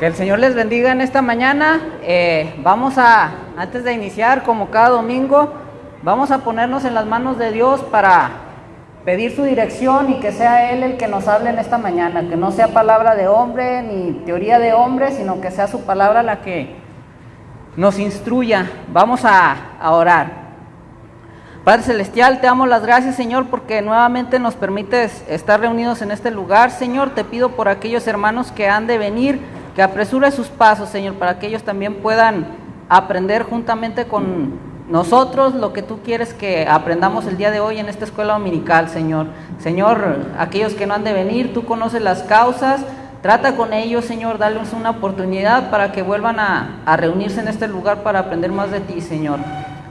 Que el Señor les bendiga en esta mañana. Antes de iniciar, como cada domingo, vamos a ponernos en las manos de Dios para pedir su dirección y que sea Él el que nos hable en esta mañana, que no sea palabra de hombre ni teoría de hombre, sino que sea su palabra la que nos instruya. Vamos a orar. Padre Celestial, te damos las gracias, Señor, porque nuevamente nos permites estar reunidos en este lugar. Señor, te pido por aquellos hermanos que han de venir, que apresure sus pasos, Señor, para que ellos también puedan aprender juntamente con nosotros lo que tú quieres que aprendamos el día de hoy en esta escuela dominical, Señor. Señor, aquellos que no han de venir, tú conoces las causas, trata con ellos, Señor, darles una oportunidad para que vuelvan a reunirse en este lugar para aprender más de ti, Señor.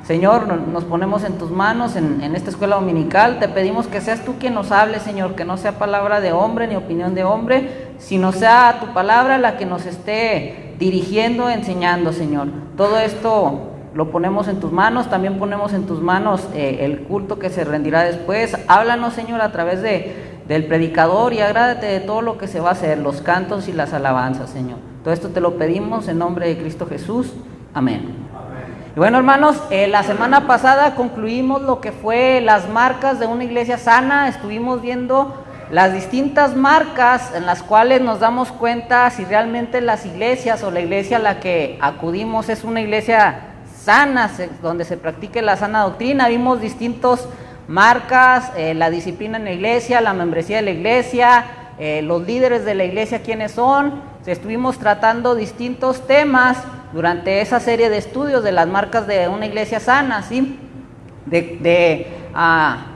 Señor, nos ponemos en tus manos en esta escuela dominical. Te pedimos que seas tú quien nos hable, Señor, que no sea palabra de hombre ni opinión de hombre, sino sea tu palabra la que nos esté dirigiendo, enseñando, Señor. Todo esto lo ponemos en tus manos, también ponemos en tus manos el culto que se rendirá después. Háblanos, Señor, a través del predicador y agrádate de todo lo que se va a hacer, los cantos y las alabanzas, Señor. Todo esto te lo pedimos en nombre de Cristo Jesús. Amén. Y bueno, hermanos, la semana pasada concluimos lo que fue las marcas de una iglesia sana. Estuvimos viendo las distintas marcas en las cuales nos damos cuenta si realmente las iglesias o la iglesia a la que acudimos es una iglesia sana, donde se practique la sana doctrina. Vimos distintas marcas, la disciplina en la iglesia, la membresía de la iglesia, los líderes de la iglesia, quiénes son. Estuvimos tratando distintos temas durante esa serie de estudios de las marcas de una iglesia sana, ¿sí?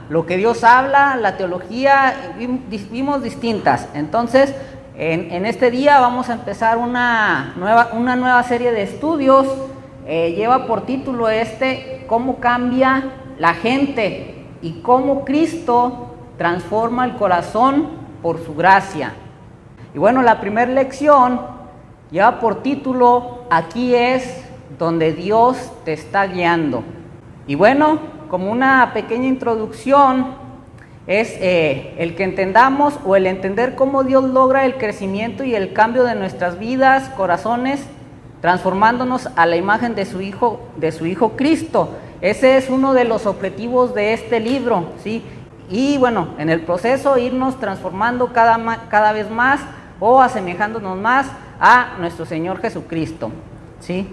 Lo que Dios habla, la teología, vimos distintas. Entonces, en este día vamos a empezar una nueva serie de estudios. Lleva por título cómo cambia la gente y cómo Cristo transforma el corazón por su gracia. Y bueno, la primera lección lleva por título, aquí es donde Dios te está guiando. Y bueno, como una pequeña introducción, es el que entendamos o el entender cómo Dios logra el crecimiento y el cambio de nuestras vidas, corazones, transformándonos a la imagen de su Hijo Cristo. Ese es uno de los objetivos de este libro, ¿sí? Y bueno, en el proceso irnos transformando cada vez más o asemejándonos más a nuestro Señor Jesucristo, ¿sí?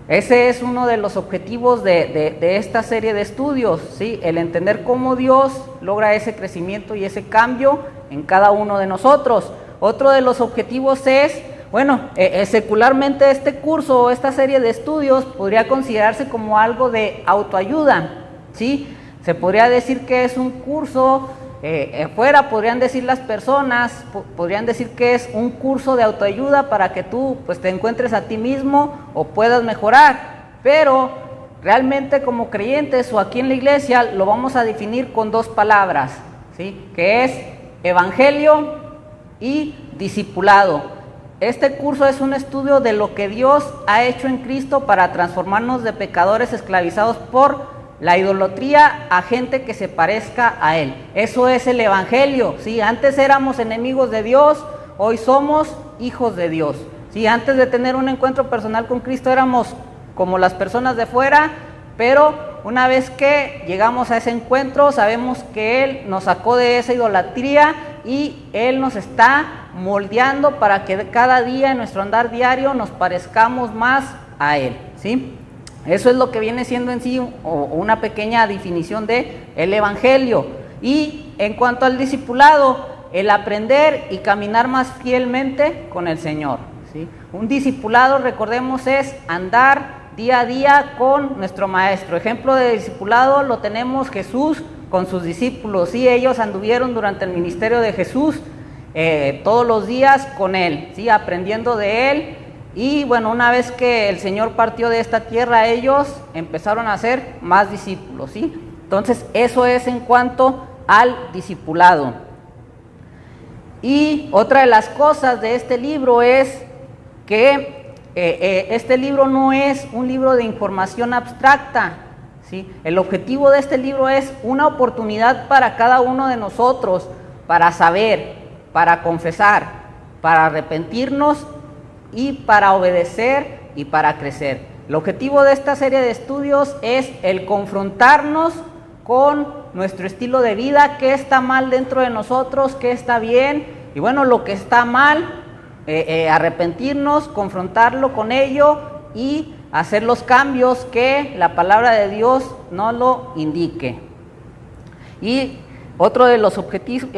Ese es uno de los objetivos de esta serie de estudios, ¿sí? El entender cómo Dios logra ese crecimiento y ese cambio en cada uno de nosotros. Otro de los objetivos es, secularmente este curso o esta serie de estudios podría considerarse como algo de autoayuda, ¿sí? Se podría decir que es un curso, fuera podrían decir las personas, podrían decir que es un curso de autoayuda para que tú pues te encuentres a ti mismo o puedas mejorar, pero realmente como creyentes o aquí en la iglesia lo vamos a definir con dos palabras, ¿sí? Que es evangelio y discipulado. Este curso es un estudio de lo que Dios ha hecho en Cristo para transformarnos de pecadores esclavizados por la idolatría a gente que se parezca a Él. Eso es el evangelio, ¿sí? Antes éramos enemigos de Dios, hoy somos hijos de Dios, ¿sí? Antes de tener un encuentro personal con Cristo éramos como las personas de fuera, pero una vez que llegamos a ese encuentro sabemos que Él nos sacó de esa idolatría y Él nos está moldeando para que cada día en nuestro andar diario nos parezcamos más a Él, ¿sí? Eso es lo que viene siendo en sí una pequeña definición de el evangelio. Y en cuanto al discipulado, el aprender y caminar más fielmente con el Señor, ¿sí? Un discipulado, recordemos, es andar día a día con nuestro maestro. Ejemplo de discipulado lo tenemos Jesús con sus discípulos, ¿sí? Ellos anduvieron durante el ministerio de Jesús todos los días con Él, ¿sí? Aprendiendo de Él. Y bueno, una vez que el Señor partió de esta tierra, ellos empezaron a ser más discípulos, ¿sí? Entonces, eso es en cuanto al discipulado. Y otra de las cosas de este libro es que este libro no es un libro de información abstracta, ¿sí? El objetivo de este libro es una oportunidad para cada uno de nosotros para saber, para confesar, para arrepentirnos y para obedecer y para crecer. El objetivo de esta serie de estudios es el confrontarnos con nuestro estilo de vida, qué está mal dentro de nosotros, qué está bien, y bueno, lo que está mal, arrepentirnos, confrontarlo con ello y hacer los cambios que la palabra de Dios nos lo indique. Y otro de los objetivos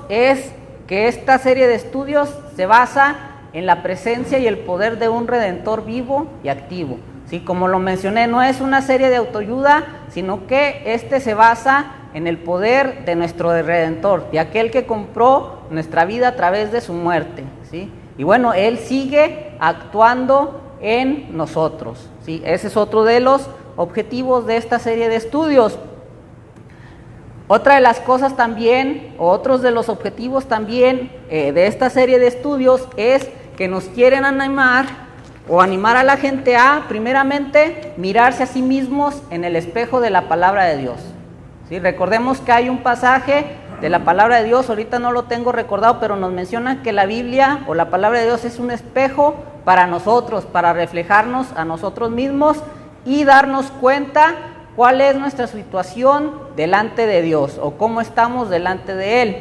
es que esta serie de estudios se basa en la presencia y el poder de un Redentor vivo y activo. Sí, como lo mencioné, no es una serie de autoayuda, sino que se basa en el poder de nuestro Redentor, de aquel que compró nuestra vida a través de su muerte, ¿sí? Y bueno, Él sigue actuando en nosotros, ¿sí? Ese es otro de los objetivos de esta serie de estudios. Otra de las cosas también, o otros de los objetivos también de esta serie de estudios es que nos quieren animar a la gente a, primeramente, mirarse a sí mismos en el espejo de la palabra de Dios. ¿Sí? Recordemos que hay un pasaje de la palabra de Dios, ahorita no lo tengo recordado, pero nos menciona que la Biblia o la palabra de Dios es un espejo para nosotros, para reflejarnos a nosotros mismos y darnos cuenta cuál es nuestra situación delante de Dios o cómo estamos delante de Él.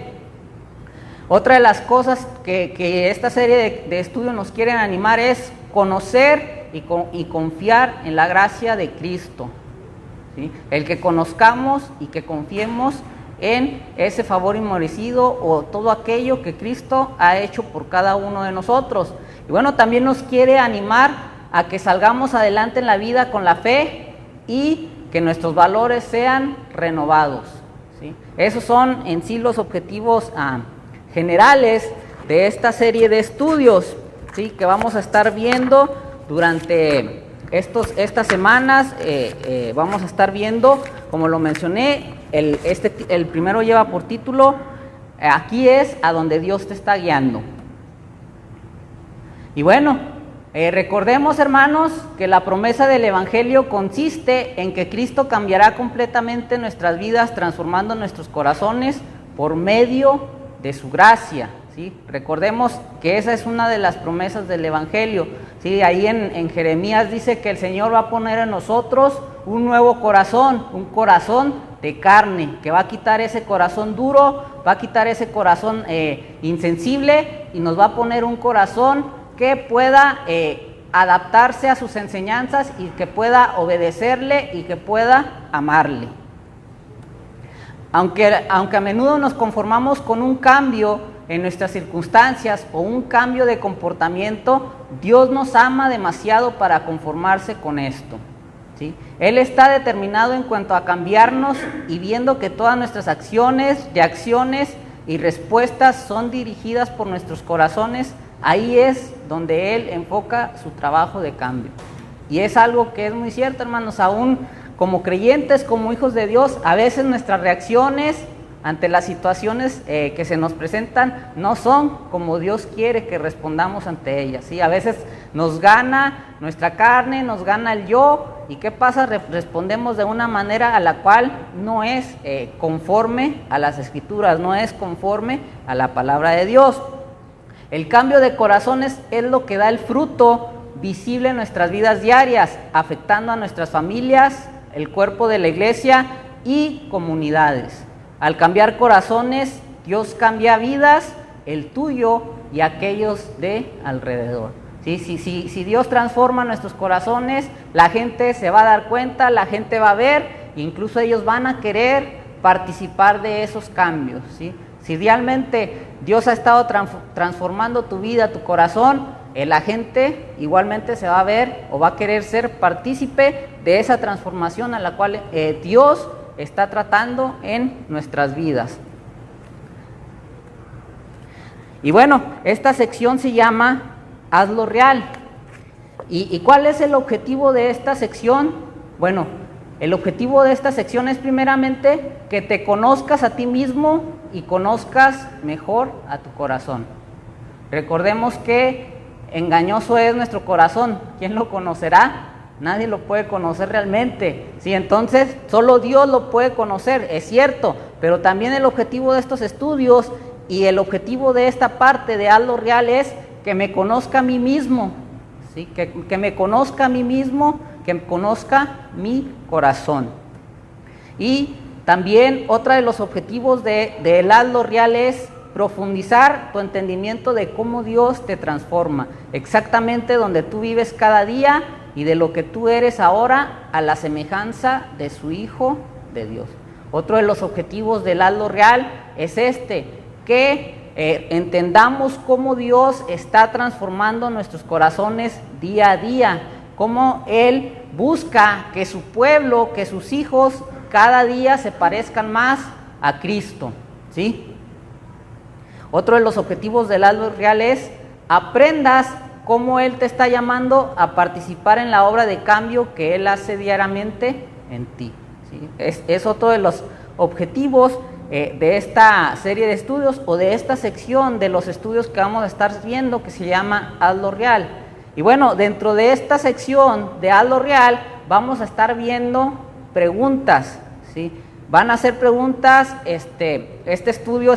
Otra de las cosas que esta serie de estudios nos quieren animar es conocer y confiar en la gracia de Cristo, ¿sí? El que conozcamos y que confiemos en ese favor inmerecido o todo aquello que Cristo ha hecho por cada uno de nosotros. Y bueno, también nos quiere animar a que salgamos adelante en la vida con la fe y que nuestros valores sean renovados, ¿sí? Esos son en sí los objetivos generales de esta serie de estudios, ¿sí? Que vamos a estar viendo durante estas semanas. Vamos a estar viendo, como lo mencioné, el primero lleva por título, aquí es a donde Dios te está guiando. Y bueno, recordemos, hermanos, que la promesa del Evangelio consiste en que Cristo cambiará completamente nuestras vidas, transformando nuestros corazones por medio de su gracia, ¿sí? Recordemos que esa es una de las promesas del Evangelio, ¿sí? Ahí en Jeremías dice que el Señor va a poner en nosotros un nuevo corazón, un corazón de carne, que va a quitar ese corazón duro, va a quitar ese corazón insensible y nos va a poner un corazón que pueda adaptarse a sus enseñanzas y que pueda obedecerle y que pueda amarle. Aunque a menudo nos conformamos con un cambio en nuestras circunstancias o un cambio de comportamiento, Dios nos ama demasiado para conformarse con esto, ¿sí? Él está determinado en cuanto a cambiarnos y viendo que todas nuestras acciones, reacciones y respuestas son dirigidas por nuestros corazones, ahí es donde Él enfoca su trabajo de cambio. Y es algo que es muy cierto, hermanos, aún como creyentes, como hijos de Dios, a veces nuestras reacciones ante las situaciones que se nos presentan no son como Dios quiere que respondamos ante ellas, ¿sí? A veces nos gana nuestra carne, nos gana el yo, ¿y qué pasa? Respondemos de una manera a la cual no es conforme a las Escrituras, no es conforme a la palabra de Dios. El cambio de corazones es lo que da el fruto visible en nuestras vidas diarias, afectando a nuestras familias, el cuerpo de la iglesia y comunidades. Al cambiar corazones, Dios cambia vidas, el tuyo y aquellos de alrededor. ¿Sí? Si Dios transforma nuestros corazones, la gente se va a dar cuenta, la gente va a ver, incluso ellos van a querer participar de esos cambios, ¿sí? Si realmente Dios ha estado transformando tu vida, tu corazón, la gente igualmente se va a ver o va a querer ser partícipe de esa transformación a la cual Dios está tratando en nuestras vidas. Y bueno, esta sección se llama Hazlo Real. ¿Y cuál es el objetivo de esta sección? Bueno, el objetivo de esta sección es primeramente que te conozcas a ti mismo y conozcas mejor a tu corazón. Recordemos que engañoso es nuestro corazón. ¿Quién lo conocerá? Nadie lo puede conocer realmente, ¿sí? Entonces, solo Dios lo puede conocer, es cierto, pero también el objetivo de estos estudios y el objetivo de esta parte de Hazlo Real es que me conozca a mí mismo, ¿sí? Que me conozca a mí mismo, que conozca mi corazón. Y también otro de los objetivos del Hazlo Real es profundizar tu entendimiento de cómo Dios te transforma, exactamente donde tú vives cada día y de lo que tú eres ahora a la semejanza de su Hijo de Dios. Otro de los objetivos del Hazlo Real es que entendamos cómo Dios está transformando nuestros corazones día a día, cómo Él busca que su pueblo, que sus hijos cada día se parezcan más a Cristo, ¿sí? Otro de los objetivos del Hazlo Real es aprendas cómo Él te está llamando a participar en la obra de cambio que Él hace diariamente en ti, ¿sí? Es otro de los objetivos de esta serie de estudios o de esta sección de los estudios que vamos a estar viendo, que se llama Hazlo Real. Y bueno, dentro de esta sección de Hazlo Real vamos a estar viendo preguntas, ¿sí? Van a ser preguntas, este estudio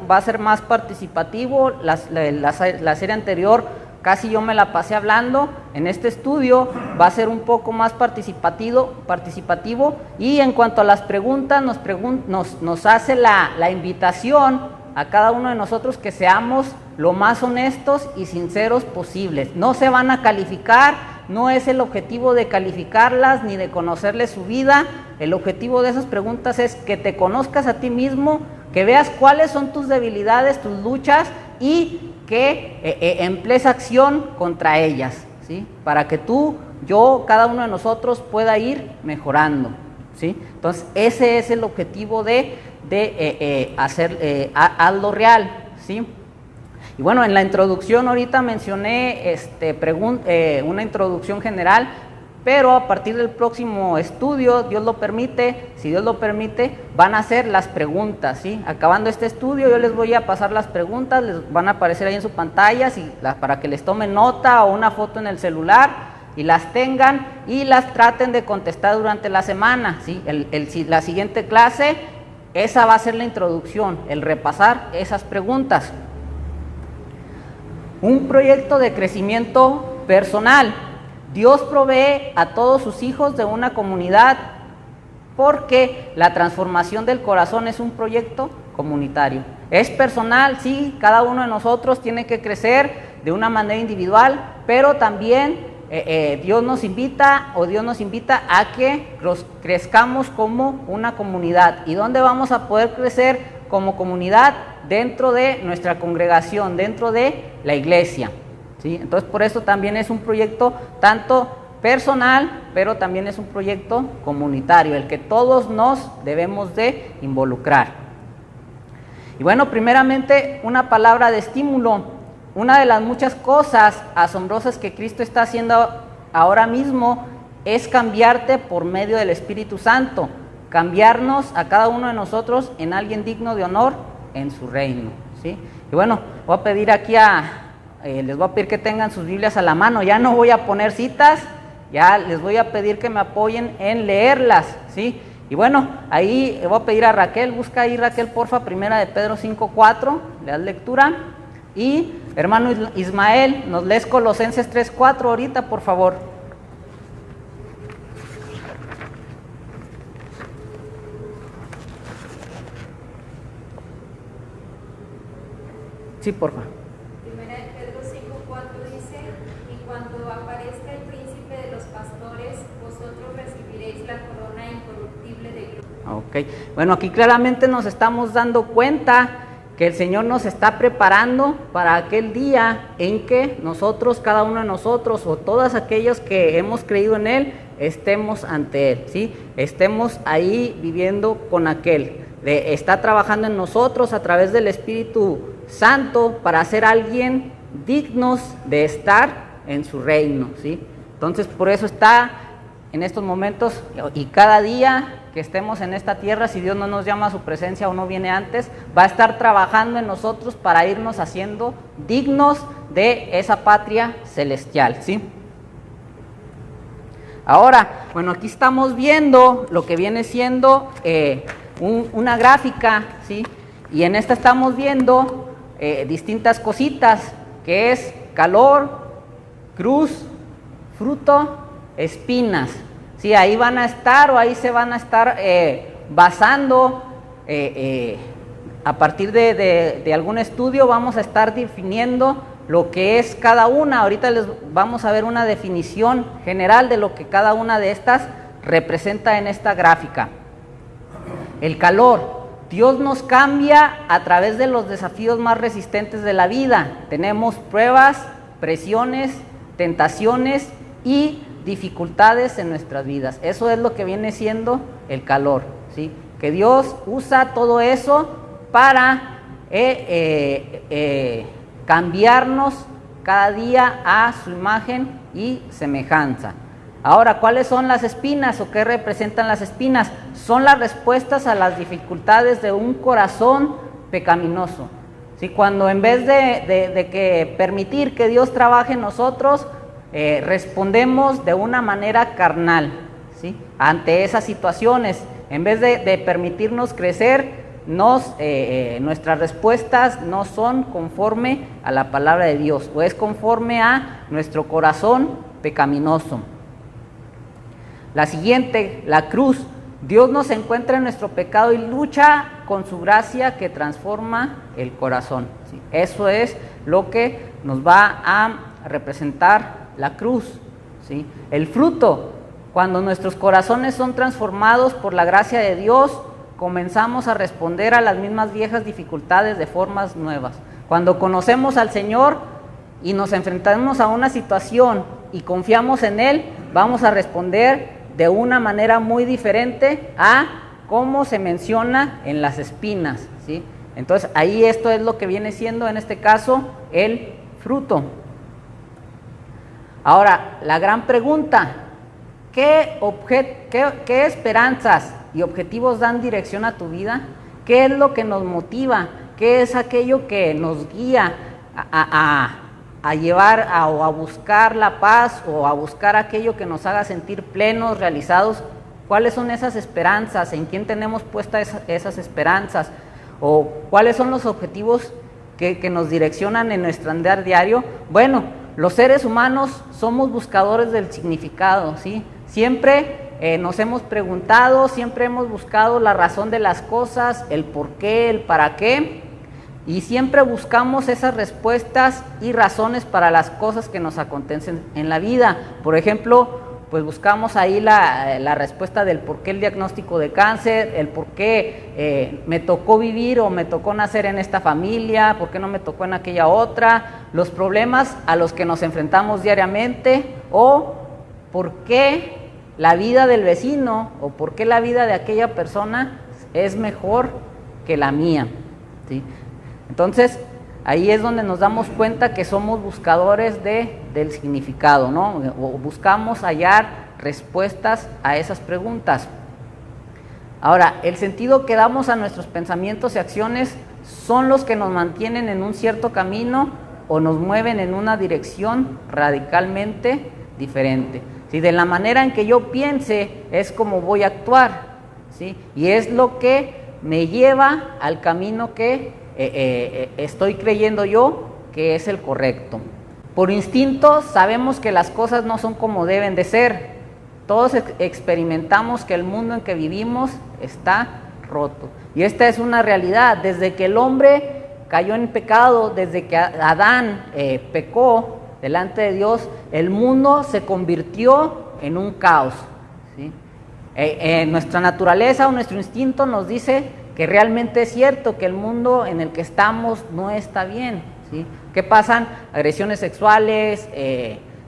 va a ser más participativo. La serie anterior casi yo me la pasé hablando. En este estudio va a ser un poco más participativo, y en cuanto a las preguntas nos hace la invitación a cada uno de nosotros que seamos lo más honestos y sinceros posibles. No se van a calificar, no es el objetivo de calificarlas ni de conocerles su vida. El objetivo de esas preguntas es que te conozcas a ti mismo, que veas cuáles son tus debilidades, tus luchas, y que emplees acción contra ellas, ¿sí? Para que tú, yo, cada uno de nosotros pueda ir mejorando, ¿sí? Entonces ese es el objetivo de hacer Hazlo Real, ¿sí? Y bueno, en la introducción ahorita mencioné una introducción general, pero a partir del próximo estudio, si Dios lo permite, van a ser las preguntas, ¿sí? Acabando este estudio, yo les voy a pasar las preguntas, les van a aparecer ahí en su pantalla, para que les tomen nota o una foto en el celular y las tengan y las traten de contestar durante la semana, ¿sí? La siguiente clase, esa va a ser la introducción, el repasar esas preguntas. Un proyecto de crecimiento personal. Dios provee a todos sus hijos de una comunidad porque la transformación del corazón es un proyecto comunitario. Es personal, sí, cada uno de nosotros tiene que crecer de una manera individual, pero también Dios nos invita a que crezcamos como una comunidad. ¿Y dónde vamos a poder crecer como comunidad? Dentro de nuestra congregación, dentro de la iglesia, ¿sí? Entonces por eso también es un proyecto tanto personal, pero también es un proyecto comunitario, el que todos nos debemos de involucrar. Y bueno, primeramente una palabra de estímulo. Una de las muchas cosas asombrosas que Cristo está haciendo ahora mismo es cambiarte por medio del Espíritu Santo, cambiarnos a cada uno de nosotros en alguien digno de honor en su reino, ¿sí? Y bueno, voy a pedir aquí les voy a pedir que tengan sus Biblias a la mano. Ya no voy a poner citas, ya les voy a pedir que me apoyen en leerlas, ¿sí? Y bueno, ahí voy a pedir a Raquel, busca ahí Raquel, porfa, primera de Pedro 5:4, le das lectura. Y hermano Ismael, nos lees Colosenses 3:4 ahorita, por favor. Sí, porfa. Primera de Pedro 5:4 dice: y cuando aparezca el príncipe de los pastores, vosotros recibiréis la corona incorruptible de gloria. Ok, bueno, aquí claramente nos estamos dando cuenta que el Señor nos está preparando para aquel día en que nosotros, cada uno de nosotros, o todos aquellos que hemos creído en Él, estemos ante Él, ¿sí? Estemos ahí viviendo con aquel. Está trabajando en nosotros a través del Espíritu Santo para ser alguien dignos de estar en su reino, ¿sí? Entonces por eso está en estos momentos y cada día que estemos en esta tierra, si Dios no nos llama a su presencia o no viene antes, va a estar trabajando en nosotros para irnos haciendo dignos de esa patria celestial, ¿sí? Ahora, bueno, aquí estamos viendo lo que viene siendo una gráfica, ¿sí? Y en esta estamos viendo distintas cositas, que es calor, cruz, fruto, espinas. Sí, ahí van a estar o ahí se van a estar basando, a partir de algún estudio vamos a estar definiendo lo que es cada una. Ahorita les vamos a ver una definición general de lo que cada una de estas representa en esta gráfica. El calor. Dios nos cambia a través de los desafíos más resistentes de la vida. Tenemos pruebas, presiones, tentaciones y dificultades en nuestras vidas. Eso es lo que viene siendo el calor, ¿sí? Que Dios usa todo eso para cambiarnos cada día a su imagen y semejanza. Ahora, ¿cuáles son las espinas o qué representan las espinas? Son las respuestas a las dificultades de un corazón pecaminoso. ¿Sí? Cuando en vez de que permitir que Dios trabaje en nosotros, respondemos de una manera carnal, ¿sí? Ante esas situaciones, en vez de permitirnos crecer, nuestras respuestas no son conforme a la palabra de Dios, o es conforme a nuestro corazón pecaminoso. La siguiente, la cruz. Dios nos encuentra en nuestro pecado y lucha con su gracia que transforma el corazón, ¿sí? Eso es lo que nos va a representar la cruz, ¿sí? El fruto. Cuando nuestros corazones son transformados por la gracia de Dios, comenzamos a responder a las mismas viejas dificultades de formas nuevas. Cuando conocemos al Señor y nos enfrentamos a una situación y confiamos en Él, vamos a responder de una manera muy diferente a cómo se menciona en las espinas, ¿sí? Entonces ahí esto es lo que viene siendo en este caso el fruto. Ahora, la gran pregunta, ¿qué esperanzas y objetivos dan dirección a tu vida? ¿Qué es lo que nos motiva? ¿Qué es aquello que nos guía a llevar o a buscar la paz o a buscar aquello que nos haga sentir plenos, realizados? ¿Cuáles son esas esperanzas? ¿En quién tenemos puestas esas esperanzas? ¿O cuáles son los objetivos que nos direccionan en nuestro andar diario? Bueno, los seres humanos somos buscadores del significado, ¿sí? Siempre nos hemos preguntado, siempre hemos buscado la razón de las cosas, el por qué, el para qué, y siempre buscamos esas respuestas y razones para las cosas que nos acontecen en la vida. Por ejemplo, pues buscamos ahí la respuesta del por qué el diagnóstico de cáncer, el por qué me tocó vivir o me tocó nacer en esta familia, por qué no me tocó en aquella otra, los problemas a los que nos enfrentamos diariamente, o por qué la vida del vecino o por qué la vida de aquella persona es mejor que la mía, ¿sí? Entonces, ahí es donde nos damos cuenta que somos buscadores del significado, ¿no? O buscamos hallar respuestas a esas preguntas. Ahora, el sentido que damos a nuestros pensamientos y acciones son los que nos mantienen en un cierto camino o nos mueven en una dirección radicalmente diferente. ¿Sí? De la manera en que yo piense es como voy a actuar, ¿sí? Y es lo que me lleva al camino que estoy creyendo yo que es el correcto. Por instinto sabemos que las cosas no son como deben de ser. Todos experimentamos que el mundo en que vivimos está roto. Y esta es una realidad. Desde que el hombre cayó en pecado, desde que Adán pecó delante de Dios, el mundo se convirtió en un caos, ¿sí? Nuestra naturaleza o nuestro instinto nos dice que realmente es cierto que el mundo en el que estamos no está bien, ¿sí? ¿Qué pasan? Agresiones sexuales,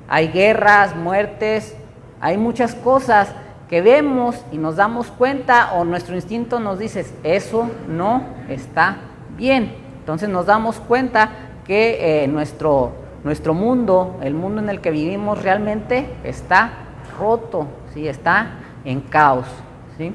hay guerras, muertes, hay muchas cosas que vemos y nos damos cuenta, o nuestro instinto nos dice, eso no está bien. Entonces nos damos cuenta que nuestro mundo, el mundo en el que vivimos realmente está roto, ¿sí? Está en caos, ¿sí?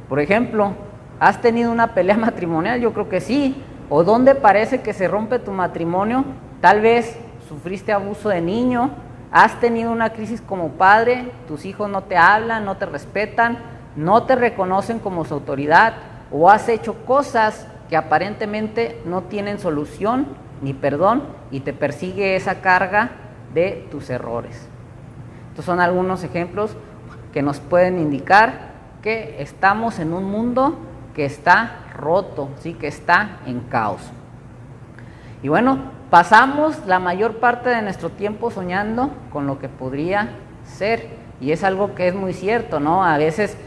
Por ejemplo, ¿has tenido una pelea matrimonial? Yo creo que sí. ¿O dónde parece que se rompe tu matrimonio? Tal vez sufriste abuso de niño, has tenido una crisis como padre, tus hijos no te hablan, no te respetan, no te reconocen como su autoridad, o has hecho cosas que aparentemente no tienen solución ni perdón, y te persigue esa carga de tus errores. Estos son algunos ejemplos que nos pueden indicar que estamos en un mundo que está roto, ¿sí? Que está en caos. Y bueno, pasamos la mayor parte de nuestro tiempo soñando con lo que podría ser, y es algo que es muy cierto, ¿no? A veces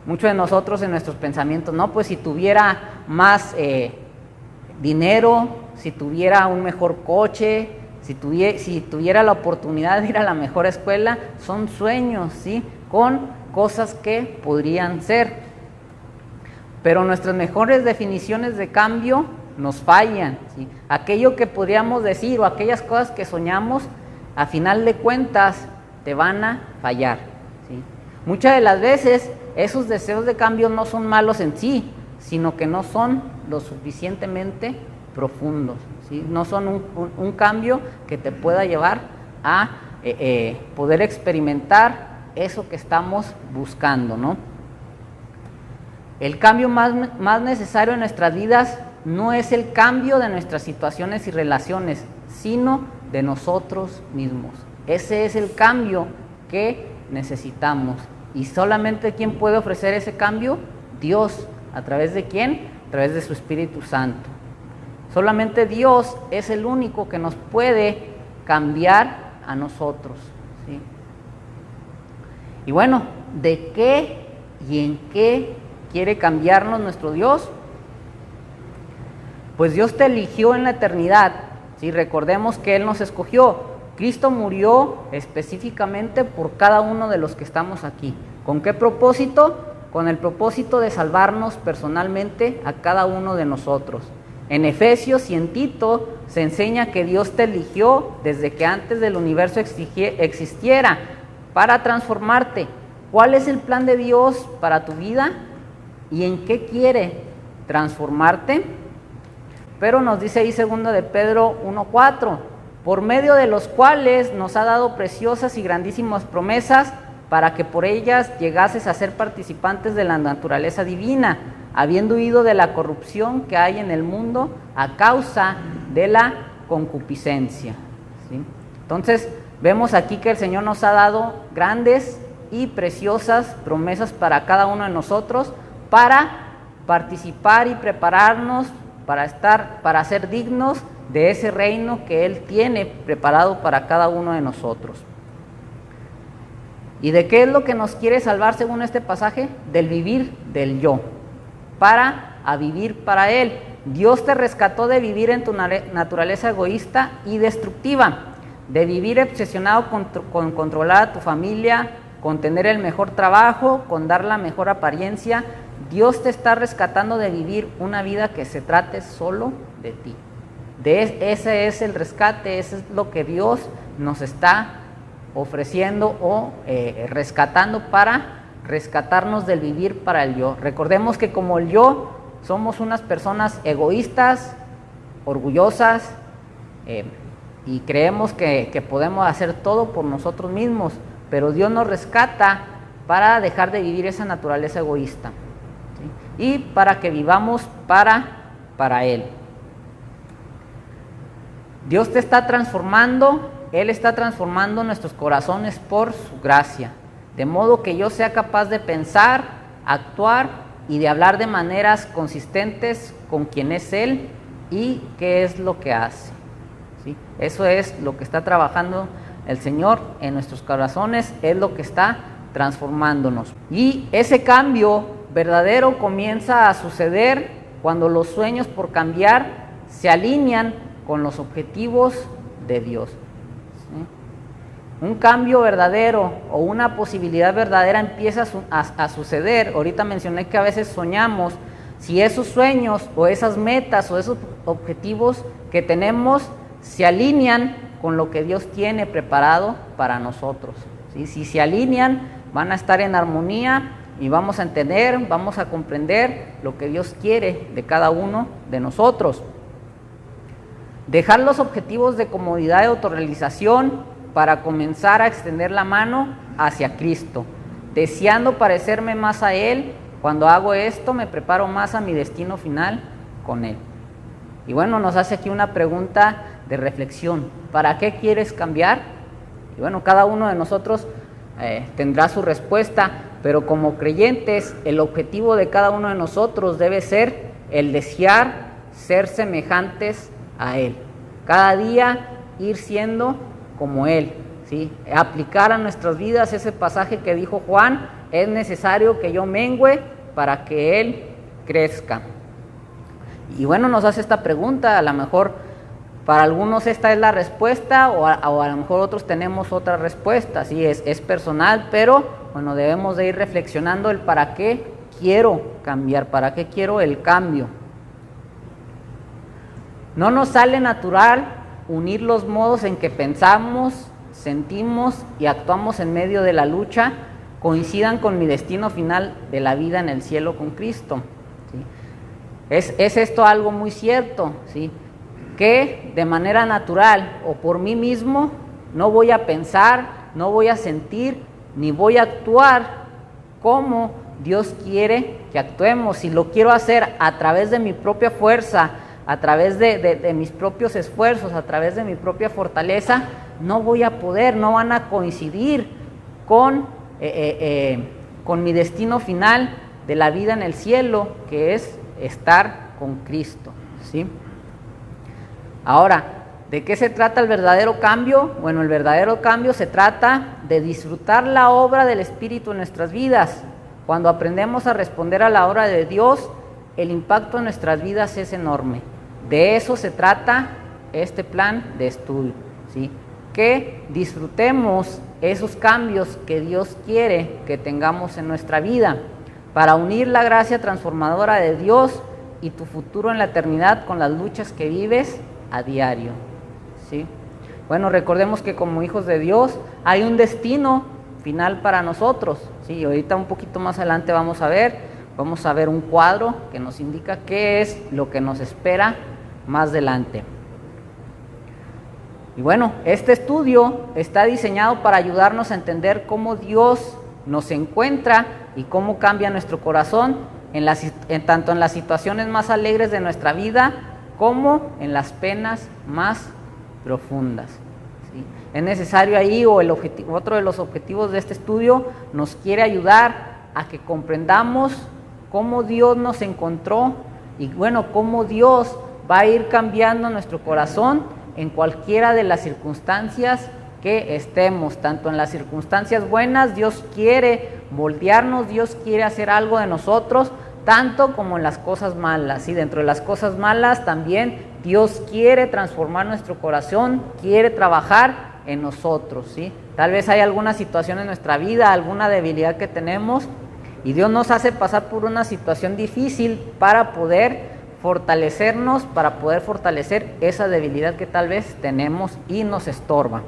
muchos de nosotros en nuestros pensamientos, no, pues si tuviera más dinero, si tuviera un mejor coche, si tuviera la oportunidad de ir a la mejor escuela, son sueños, ¿sí? Con cosas que podrían ser. Pero nuestras mejores definiciones de cambio nos fallan, ¿sí? Aquello que podríamos decir o aquellas cosas que soñamos, a final de cuentas, te van a fallar, ¿sí? Muchas de las veces, esos deseos de cambio no son malos en sí, sino que no son lo suficientemente profundos, ¿sí? No son un cambio que te pueda llevar a poder experimentar eso que estamos buscando, ¿no? El cambio más necesario en nuestras vidas no es el cambio de nuestras situaciones y relaciones, sino de nosotros mismos. Ese es el cambio que necesitamos. ¿Y solamente quién puede ofrecer ese cambio? Dios. ¿A través de quién? A través de su Espíritu Santo. Solamente Dios es el único que nos puede cambiar a nosotros, ¿sí? Y bueno, ¿de qué y en qué quiere cambiarnos nuestro Dios? Pues Dios te eligió en la eternidad, ¿sí? Recordemos que Él nos escogió. Cristo murió específicamente por cada uno de los que estamos aquí. ¿Con qué propósito? Con el propósito de salvarnos personalmente a cada uno de nosotros. En Efesios y en Tito se enseña que Dios te eligió desde que antes del universo existiera para transformarte. ¿Cuál es el plan de Dios para tu vida? ¿Y en qué quiere transformarte? Pero nos dice ahí 2 de Pedro 1:4, por medio de los cuales nos ha dado preciosas y grandísimas promesas, para que por ellas llegases a ser participantes de la naturaleza divina, habiendo huido de la corrupción que hay en el mundo a causa de la concupiscencia, ¿sí? Entonces, vemos aquí que el Señor nos ha dado grandes y preciosas promesas para cada uno de nosotros, para participar y prepararnos para ser dignos de ese reino que Él tiene preparado para cada uno de nosotros. ¿Y de qué es lo que nos quiere salvar según este pasaje? Del vivir del yo, para a vivir para Él. Dios te rescató de vivir en tu naturaleza egoísta y destructiva, de vivir obsesionado con controlar a tu familia, con tener el mejor trabajo, con dar la mejor apariencia. Dios te está rescatando de vivir una vida que se trate solo de ti. Ese es el rescate, ese es lo que Dios nos está ofreciendo o rescatando para rescatarnos del vivir para el yo. Recordemos que como el yo somos unas personas egoístas, orgullosas, y creemos que podemos hacer todo por nosotros mismos, pero Dios nos rescata para dejar de vivir esa naturaleza egoísta, ¿sí? Y para que vivamos para Él. Dios te está transformando, Él está transformando nuestros corazones por su gracia, de modo que yo sea capaz de pensar, actuar y de hablar de maneras consistentes con quien es Él y qué es lo que hace, ¿sí? Eso es lo que está trabajando el Señor en nuestros corazones, es lo que está transformándonos. Y ese cambio verdadero comienza a suceder cuando los sueños por cambiar se alinean con los objetivos de Dios, ¿sí? Un cambio verdadero o una posibilidad verdadera empieza a suceder. Ahorita mencioné que a veces soñamos. Si esos sueños o esas metas o esos objetivos que tenemos se alinean con lo que Dios tiene preparado para nosotros, ¿sí? Si se alinean, van a estar en armonía y vamos a entender, vamos a comprender lo que Dios quiere de cada uno de nosotros. Dejar los objetivos de comodidad y autorrealización para comenzar a extender la mano hacia Cristo, deseando parecerme más a Él. Cuando hago esto, me preparo más a mi destino final con Él. Y bueno, nos hace aquí una pregunta de reflexión. ¿Para qué quieres cambiar? Y bueno, cada uno de nosotros tendrá su respuesta, pero como creyentes, el objetivo de cada uno de nosotros debe ser el desear ser semejantes a Él. Cada día ir siendo como Él, ¿sí? Aplicar a nuestras vidas ese pasaje que dijo Juan: es necesario que yo mengüe para que Él crezca. Y bueno, nos hace esta pregunta. A lo mejor para algunos esta es la respuesta, o a lo mejor otros tenemos otra respuesta. Sí, es personal, pero bueno, debemos de ir reflexionando el para qué quiero cambiar, para qué quiero el cambio. No nos sale natural unir los modos en que pensamos, sentimos y actuamos en medio de la lucha coincidan con mi destino final de la vida en el cielo con Cristo, ¿sí? Es esto algo muy cierto, ¿sí? Que de manera natural o por mí mismo no voy a pensar, no voy a sentir, ni voy a actuar como Dios quiere que actuemos. Si lo quiero hacer a través de mi propia fuerza, a través de mis propios esfuerzos, a través de mi propia fortaleza, no voy a poder, no van a coincidir con mi destino final de la vida en el cielo, que es estar con Cristo, ¿sí? Ahora, ¿de qué se trata el verdadero cambio? Bueno, el verdadero cambio se trata de disfrutar la obra del Espíritu en nuestras vidas. Cuando aprendemos a responder a la obra de Dios, el impacto en nuestras vidas es enorme. De eso se trata este plan de estudio, ¿sí? Que disfrutemos esos cambios que Dios quiere que tengamos en nuestra vida, para unir la gracia transformadora de Dios y tu futuro en la eternidad con las luchas que vives a diario, ¿sí? Bueno, recordemos que como hijos de Dios hay un destino final para nosotros, ¿sí? Ahorita un poquito más adelante vamos a ver un cuadro que nos indica qué es lo que nos espera más adelante. Y bueno, este estudio está diseñado para ayudarnos a entender cómo Dios nos encuentra y cómo cambia nuestro corazón tanto en las situaciones más alegres de nuestra vida como en las penas más profundas, ¿sí? Es necesario ahí, otro de los objetivos de este estudio, nos quiere ayudar a que comprendamos cómo Dios nos encontró y bueno, cómo Dios va a ir cambiando nuestro corazón en cualquiera de las circunstancias que estemos, tanto en las circunstancias buenas. Dios quiere moldearnos, Dios quiere hacer algo de nosotros, tanto como en las cosas malas, ¿sí? Dentro de las cosas malas también Dios quiere transformar nuestro corazón, quiere trabajar en nosotros, ¿sí? Tal vez hay alguna situación en nuestra vida, alguna debilidad que tenemos, y Dios nos hace pasar por una situación difícil para poder fortalecernos, para poder fortalecer esa debilidad que tal vez tenemos y nos estorba.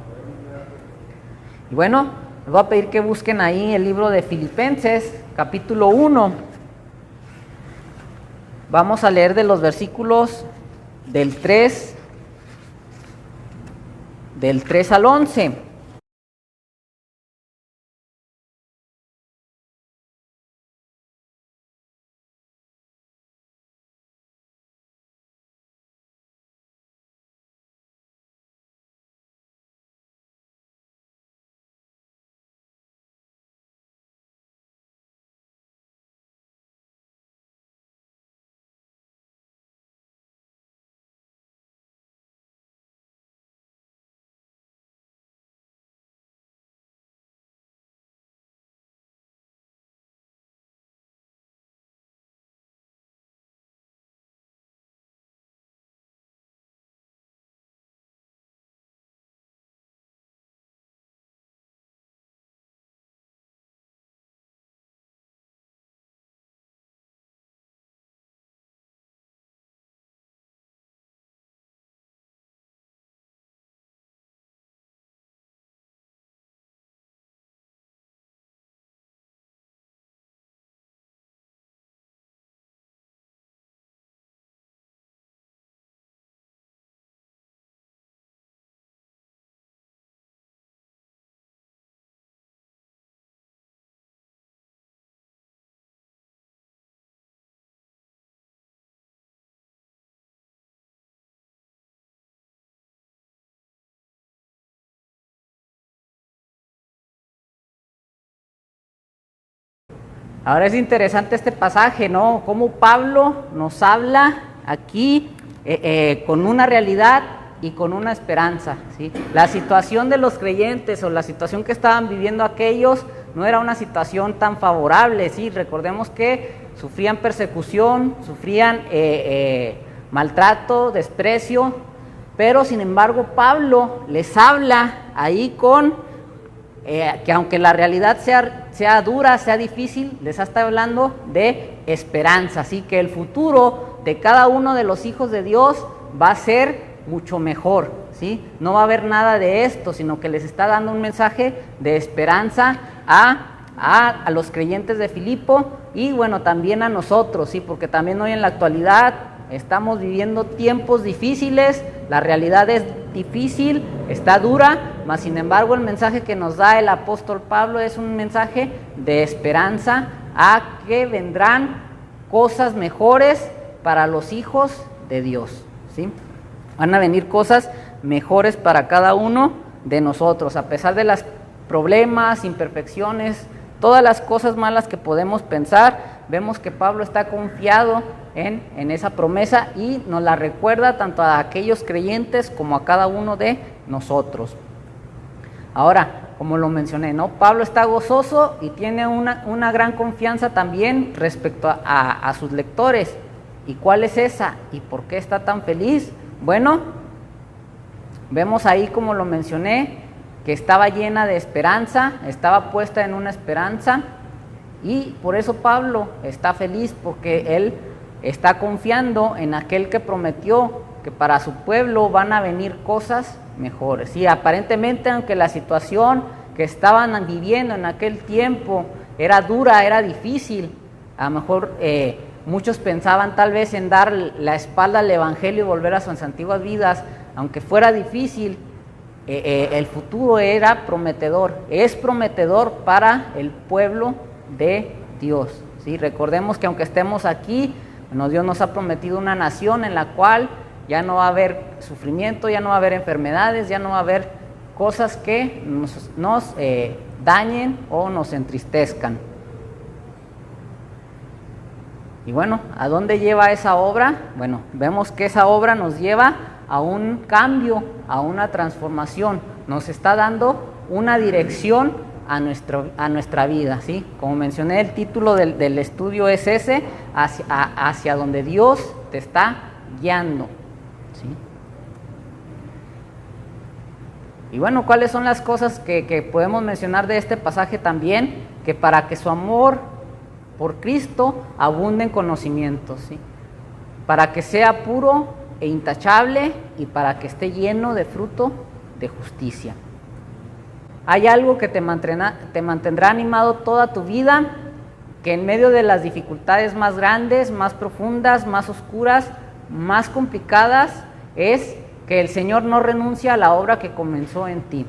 Y bueno, les voy a pedir que busquen ahí el libro de Filipenses, capítulo 1. Vamos a leer de los versículos del 3 al 11. Ahora es interesante este pasaje, ¿no? Cómo Pablo nos habla aquí con una realidad y con una esperanza, ¿sí? La situación de los creyentes o la situación que estaban viviendo aquellos no era una situación tan favorable, ¿sí? Recordemos que sufrían persecución, sufrían maltrato, desprecio, pero sin embargo Pablo les habla ahí con que aunque la realidad sea dura, sea difícil, les está hablando de esperanza, así que el futuro de cada uno de los hijos de Dios va a ser mucho mejor, ¿sí? No va a haber nada de esto, sino que les está dando un mensaje de esperanza a los creyentes de Filipo y bueno, también a nosotros, ¿sí? Porque también hoy en la actualidad estamos viviendo tiempos difíciles, la realidad es difícil, está dura, mas sin embargo el mensaje que nos da el apóstol Pablo es un mensaje de esperanza a que vendrán cosas mejores para los hijos de Dios, ¿sí? Van a venir cosas mejores para cada uno de nosotros, a pesar de los problemas, imperfecciones, todas las cosas malas que podemos pensar. Vemos que Pablo está confiado en esa promesa y nos la recuerda tanto a aquellos creyentes como a cada uno de nosotros. Ahora, como lo mencioné, ¿no? Pablo está gozoso y tiene una gran confianza también respecto a sus lectores. ¿Y cuál es esa? ¿Y por qué está tan feliz? Bueno, vemos ahí, como lo mencioné, que estaba llena de esperanza, estaba puesta en una esperanza, y por eso Pablo está feliz, porque él está confiando en aquel que prometió que para su pueblo van a venir cosas mejores. Y aparentemente, aunque la situación que estaban viviendo en aquel tiempo era dura, era difícil, a lo mejor muchos pensaban tal vez en dar la espalda al evangelio y volver a sus antiguas vidas, aunque fuera difícil, el futuro era prometedor, es prometedor para el pueblo de Dios, ¿sí? Recordemos que aunque estemos aquí, bueno, Dios nos ha prometido una nación en la cual ya no va a haber sufrimiento, ya no va a haber enfermedades, ya no va a haber cosas que nos dañen o nos entristezcan. Y bueno, ¿a dónde lleva esa obra? Bueno, vemos que esa obra nos lleva a un cambio, a una transformación, nos está dando una dirección a nuestra vida, ¿sí? Como mencioné, el título del estudio es ese, hacia donde Dios te está guiando, ¿sí? Y bueno, ¿cuáles son las cosas que podemos mencionar de este pasaje también? Que para que su amor por Cristo abunde en conocimientos, ¿sí? Para que sea puro e intachable y para que esté lleno de fruto de justicia. Hay algo que te mantendrá animado toda tu vida, que en medio de las dificultades más grandes, más profundas, más oscuras, más complicadas, es que el Señor no renuncia a la obra que comenzó en ti.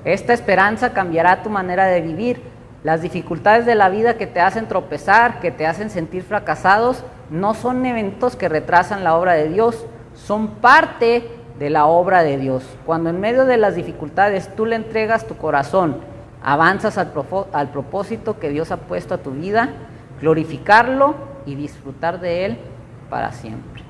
Esta esperanza cambiará tu manera de vivir. Las dificultades de la vida que te hacen tropezar, que te hacen sentir fracasados, no son eventos que retrasan la obra de Dios, son parte de la obra de Dios. Cuando en medio de las dificultades tú le entregas tu corazón, avanzas al propósito que Dios ha puesto a tu vida, glorificarlo y disfrutar de Él para siempre.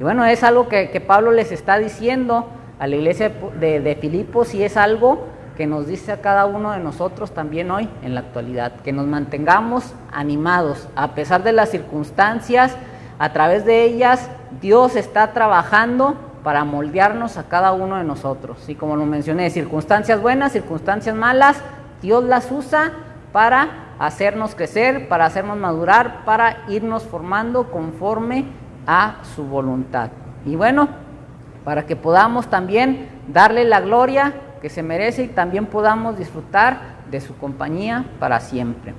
Y bueno, es algo que Pablo les está diciendo a la iglesia de Filipos, y es algo que nos dice a cada uno de nosotros también hoy en la actualidad, que nos mantengamos animados a pesar de las circunstancias. A través de ellas Dios está trabajando para moldearnos a cada uno de nosotros, y como lo mencioné, circunstancias buenas, circunstancias malas, Dios las usa para hacernos crecer, para hacernos madurar, para irnos formando conforme a su voluntad. Y bueno, para que podamos también darle la gloria que se merece y también podamos disfrutar de su compañía para siempre.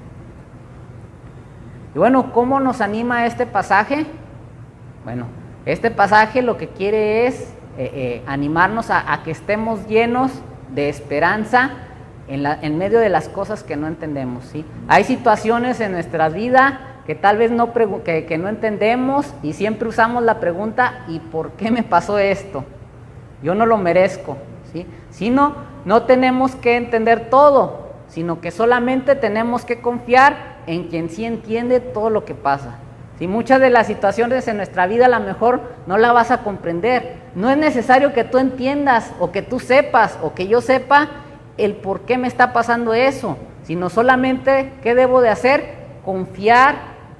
Y bueno, ¿cómo nos anima este pasaje? Bueno, este pasaje lo que quiere es animarnos a que estemos llenos de esperanza en medio de las cosas que no entendemos, ¿sí? Hay situaciones en nuestra vida que tal vez que no entendemos, y siempre usamos la pregunta: ¿y por qué me pasó esto? Yo no lo merezco, ¿sí? No tenemos que entender todo, sino que solamente tenemos que confiar en quien sí entiende todo lo que pasa. Si muchas de las situaciones en nuestra vida a lo mejor no la vas a comprender, no es necesario que tú entiendas o que tú sepas o que yo sepa el por qué me está pasando eso, sino solamente qué debo de hacer, confiar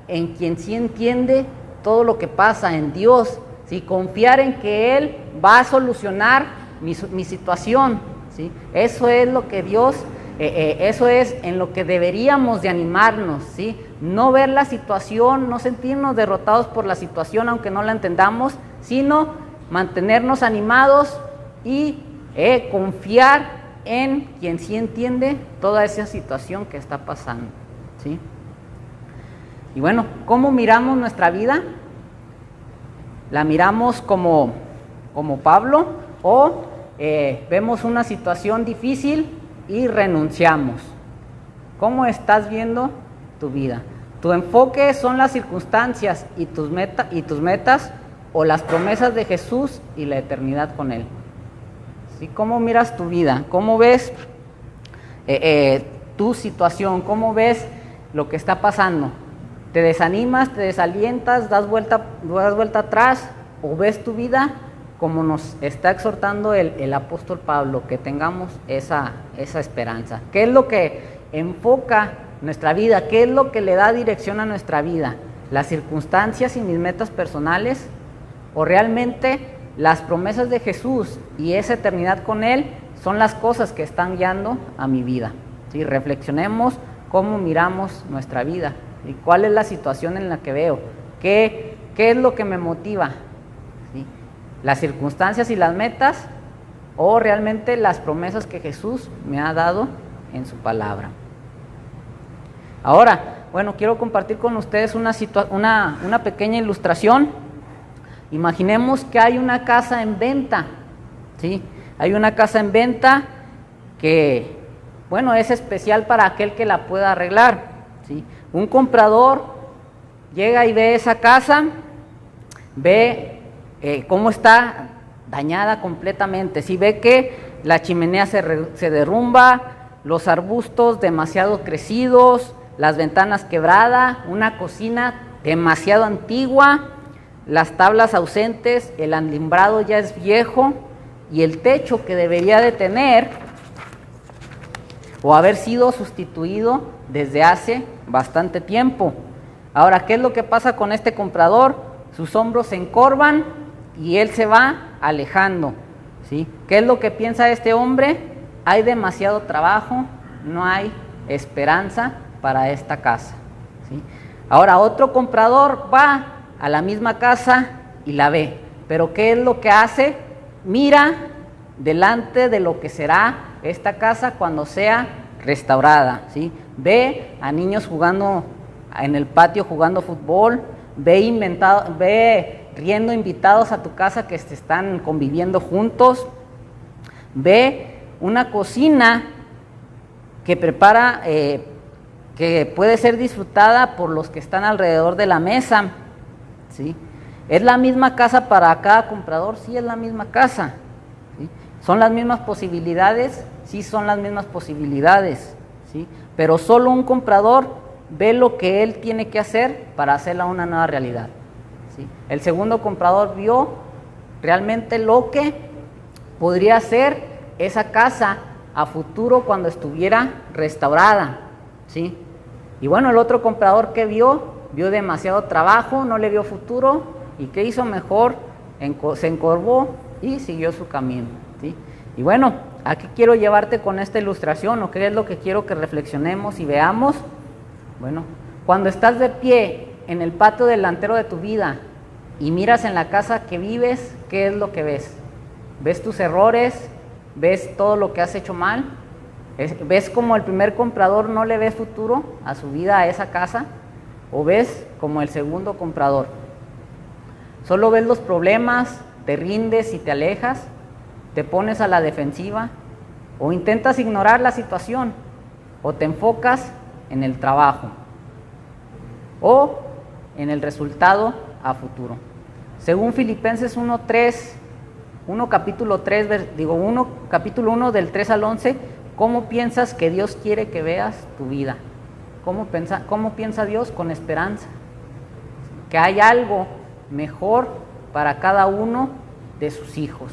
en quien sí entiende todo lo que pasa, en Dios, ¿sí? Confiar en que Él va a solucionar mi situación, ¿sí? Eso es lo que Dios, eso es en lo que deberíamos de animarnos, ¿sí? No ver la situación, no sentirnos derrotados por la situación aunque no la entendamos, sino mantenernos animados y confiar en quien sí entiende toda esa situación que está pasando, ¿sí? Y bueno, ¿cómo miramos nuestra vida? ¿La miramos como Pablo o vemos una situación difícil y renunciamos? ¿Cómo estás viendo tu vida? ¿Tu enfoque son las circunstancias y tus metas o las promesas de Jesús y la eternidad con Él? ¿Sí? ¿Cómo miras tu vida? ¿Cómo ves tu situación? ¿Cómo ves lo que está pasando? ¿Te desanimas, te desalientas, das vuelta atrás o ves tu vida como nos está exhortando el apóstol Pablo, que tengamos esa esperanza? ¿Qué es lo que enfoca nuestra vida? ¿Qué es lo que le da dirección a nuestra vida? ¿Las circunstancias y mis metas personales? ¿O realmente las promesas de Jesús y esa eternidad con Él son las cosas que están guiando a mi vida? ¿Sí? Reflexionemos cómo miramos nuestra vida y cuál es la situación en la que veo, qué es lo que me motiva, ¿sí? ¿Las circunstancias y las metas o realmente las promesas que Jesús me ha dado en su palabra? Ahora, bueno, quiero compartir con ustedes una pequeña ilustración. Imaginemos que hay una casa en venta, ¿sí? Hay una casa en venta que, bueno, es especial para aquel que la pueda arreglar, ¿sí? Un comprador llega y ve esa casa, ve cómo está dañada completamente, ¿sí? Ve que la chimenea se derrumba, los arbustos demasiado crecidos, las ventanas quebradas, una cocina demasiado antigua, las tablas ausentes, el alimbrado ya es viejo y el techo que debería de tener o haber sido sustituido desde hace bastante tiempo. Ahora, ¿qué es lo que pasa con este comprador? Sus hombros se encorvan y él se va alejando, ¿sí? ¿Qué es lo que piensa este hombre? Hay demasiado trabajo, no hay esperanza para esta casa, ¿sí? Ahora, otro comprador va a la misma casa y la ve, pero ¿qué es lo que hace? Mira delante de lo que será esta casa cuando sea restaurada, ¿sí? Ve a niños jugando en el patio, jugando fútbol, ve riendo invitados a tu casa que se están conviviendo juntos, ve una cocina que prepara, que puede ser disfrutada por los que están alrededor de la mesa, ¿sí? ¿Es la misma casa para cada comprador? Sí, es la misma casa, ¿sí? ¿Son las mismas posibilidades? Sí, son las mismas posibilidades, ¿sí? Pero solo un comprador ve lo que él tiene que hacer para hacerla una nueva realidad, ¿sí? El segundo comprador vio realmente lo que podría ser esa casa a futuro cuando estuviera restaurada, ¿sí? Y bueno, el otro comprador que vio demasiado trabajo, no le vio futuro, y ¿qué hizo? Mejor se encorvó y siguió su camino, ¿sí? Y bueno, aquí quiero llevarte con esta ilustración, o qué es lo que quiero que reflexionemos y veamos. Bueno, cuando estás de pie en el patio delantero de tu vida y miras en la casa que vives, ¿qué es lo que ves? ¿Ves tus errores? ¿Ves todo lo que has hecho mal? ¿Ves como el primer comprador no le ve futuro a su vida, a esa casa? ¿O ves como el segundo comprador? ¿Solo ves los problemas, te rindes y te alejas? ¿Te pones a la defensiva? ¿O intentas ignorar la situación? ¿O te enfocas en el trabajo? ¿O en el resultado a futuro? Según Filipenses 1, capítulo 1 del 3 al 11, ¿cómo piensas que Dios quiere que veas tu vida? ¿Cómo piensa Dios? Con esperanza. Que hay algo mejor para cada uno de sus hijos.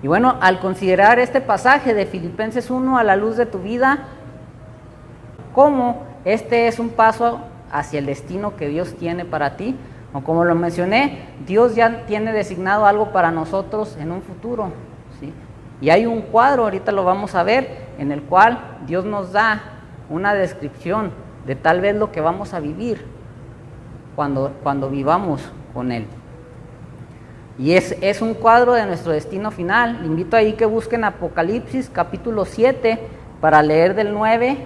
Y bueno, al considerar este pasaje de Filipenses 1 a la luz de tu vida, cómo este es un paso hacia el destino que Dios tiene para ti, o como lo mencioné, Dios ya tiene designado algo para nosotros en un futuro, ¿sí? Y hay un cuadro, ahorita lo vamos a ver, en el cual Dios nos da una descripción de tal vez lo que vamos a vivir cuando vivamos con Él. Y es un cuadro de nuestro destino final. Le invito ahí que busquen Apocalipsis capítulo 7 para leer del 9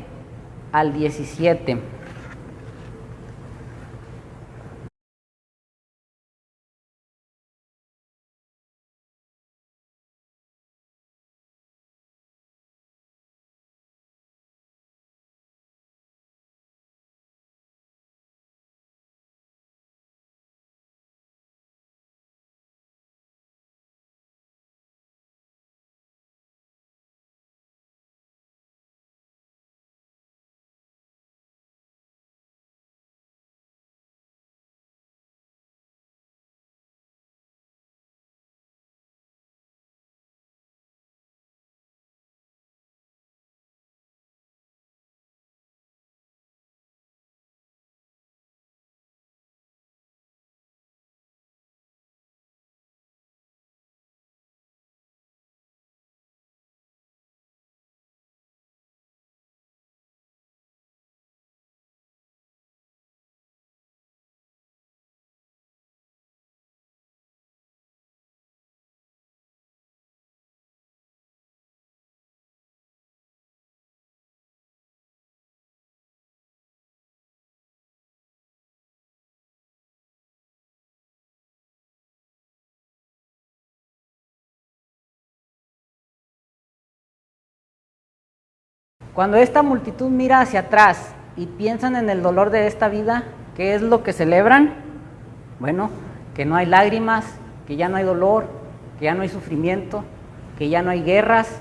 al 17. Cuando esta multitud mira hacia atrás y piensan en el dolor de esta vida, ¿qué es lo que celebran? Bueno, que no hay lágrimas, que ya no hay dolor, que ya no hay sufrimiento, que ya no hay guerras,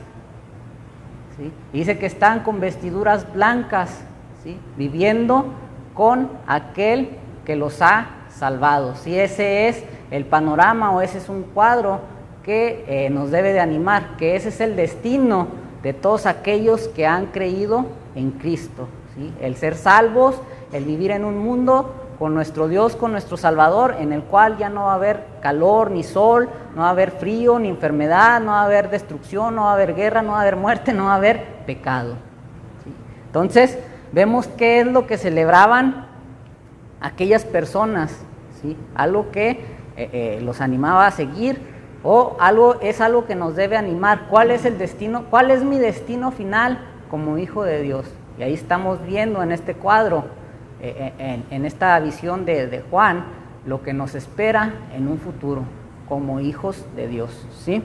¿sí? Y dice que están con vestiduras blancas, ¿sí? Viviendo con aquel que los ha salvado. ¿Sí? Ese es el panorama, o ese es un cuadro que nos debe de animar, que ese es el destino de todos aquellos que han creído en Cristo, ¿sí? El ser salvos, el vivir en un mundo con nuestro Dios, con nuestro Salvador, en el cual ya no va a haber calor ni sol, no va a haber frío ni enfermedad, no va a haber destrucción, no va a haber guerra, no va a haber muerte, no va a haber pecado, ¿sí? Entonces vemos qué es lo que celebraban aquellas personas, ¿sí? Algo que los animaba a seguir, o es algo que nos debe animar. ¿Cuál es el destino? ¿Cuál es mi destino final como hijo de Dios? Y ahí estamos viendo en este cuadro, en esta visión de Juan, lo que nos espera en un futuro como hijos de Dios, ¿sí?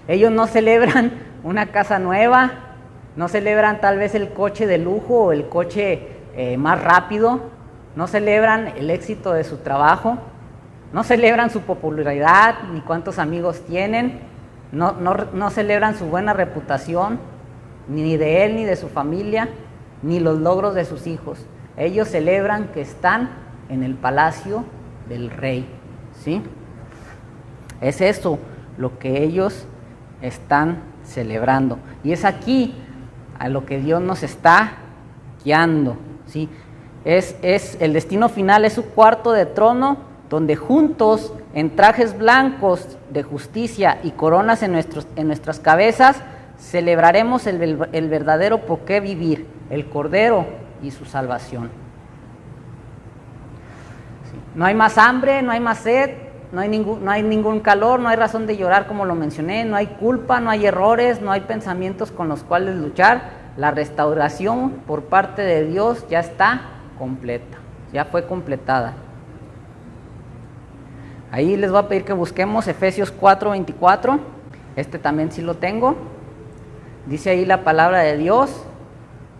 Ellos no celebran una casa nueva, no celebran tal vez el coche de lujo o el coche más rápido, no celebran el éxito de su trabajo, no celebran su popularidad, ni cuántos amigos tienen, no celebran su buena reputación, ni de él, ni de su familia, ni los logros de sus hijos. Ellos celebran que están en el palacio del rey, ¿sí? Es eso lo que ellos están celebrando. Y es aquí a lo que Dios nos está guiando, ¿sí? Es el destino final, es su cuarto de trono, donde juntos, en trajes blancos de justicia y coronas en nuestras cabezas, celebraremos el verdadero por qué vivir, el Cordero y su salvación. Sí. No hay más hambre, no hay más sed, no hay ningún calor, no hay razón de llorar, como lo mencioné, no hay culpa, no hay errores, no hay pensamientos con los cuales luchar. La restauración por parte de Dios ya está completa, ya fue completada. Ahí les voy a pedir que busquemos Efesios 4:24, este también sí lo tengo. Dice ahí la palabra de Dios: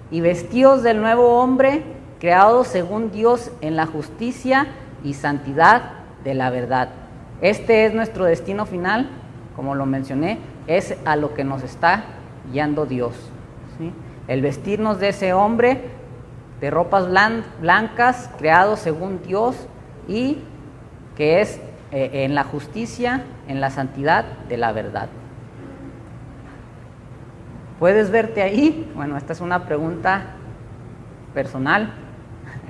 y vestidos del nuevo hombre, creados según Dios en la justicia y santidad de la verdad. Este es nuestro destino final, como lo mencioné, es a lo que nos está guiando Dios, ¿sí? el vestirnos de ese hombre de ropas blancas, creado según Dios, y que es en la justicia, en la santidad de la verdad. ¿Puedes verte ahí? Bueno, esta es una pregunta personal,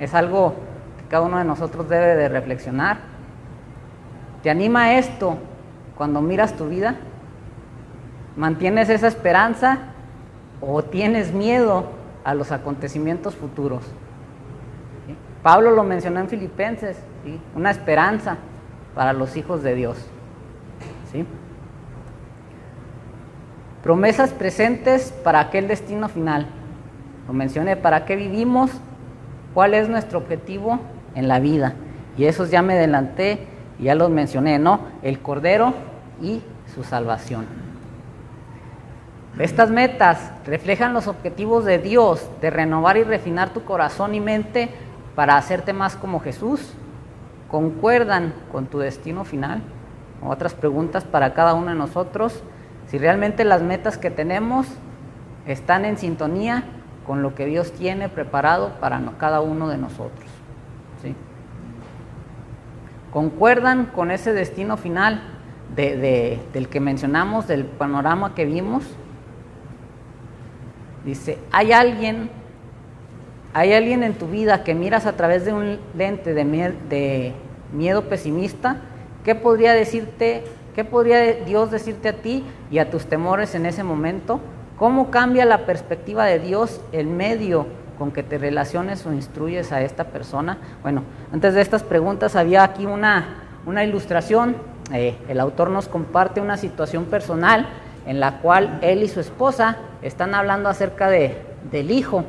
es algo que cada uno de nosotros debe de reflexionar. ¿Te anima esto cuando miras tu vida? ¿Mantienes esa esperanza o tienes miedo a los acontecimientos futuros? ¿Sí? Pablo lo mencionó en Filipenses, ¿sí? Una esperanza para los hijos de Dios. ¿Sí? Promesas presentes para aquel destino final. Lo mencioné, ¿para qué vivimos? ¿Cuál es nuestro objetivo en la vida? Y esos ya me adelanté y ya los mencioné, ¿no? El Cordero y su salvación. Estas metas reflejan los objetivos de Dios de renovar y refinar tu corazón y mente para hacerte más como Jesús. ¿Concuerdan con tu destino final? Otras preguntas para cada uno de nosotros. Si realmente las metas que tenemos están en sintonía con lo que Dios tiene preparado para cada uno de nosotros. ¿Sí? ¿Concuerdan con ese destino final del que mencionamos, del panorama que vimos? Dice, ¿hay alguien en tu vida que miras a través de un lente de miedo pesimista? ¿Qué podría Dios decirte a ti y a tus temores en ese momento? ¿Cómo cambia la perspectiva de Dios en medio con que te relaciones o instruyes a esta persona? Bueno, antes de estas preguntas había aquí una ilustración. El autor nos comparte una situación personal en la cual él y su esposa están hablando acerca del hijo,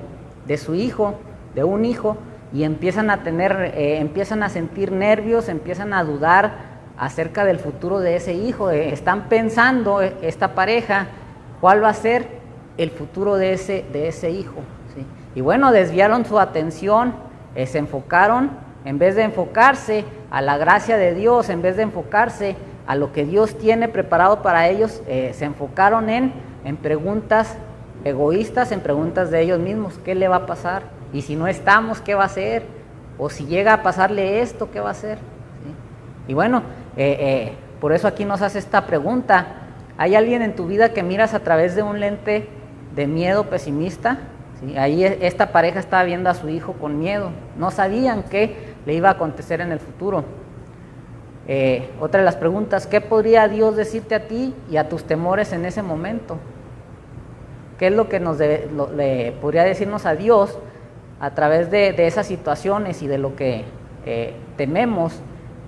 de su hijo, de un hijo, y empiezan a sentir nervios, empiezan a dudar acerca del futuro de ese hijo. Están pensando esta pareja cuál va a ser el futuro de ese hijo, ¿sí? Y bueno, desviaron su atención, se enfocaron, en vez de enfocarse a la gracia de Dios, en vez de enfocarse a lo que Dios tiene preparado para ellos, se enfocaron en preguntas egoístas, en preguntas de ellos mismos. ¿Qué le va a pasar? Y si no estamos, ¿qué va a hacer? O si llega a pasarle esto, ¿qué va a hacer? ¿Sí? Y bueno, por eso aquí nos hace esta pregunta. ¿Hay alguien en tu vida que miras a través de un lente de miedo pesimista? ¿Sí? Ahí esta pareja estaba viendo a su hijo con miedo. No sabían qué le iba a acontecer en el futuro. Otra de las preguntas, ¿qué podría Dios decirte a ti y a tus temores en ese momento? ¿Qué es lo que le podría decirnos a Dios a través de esas situaciones y de lo que tememos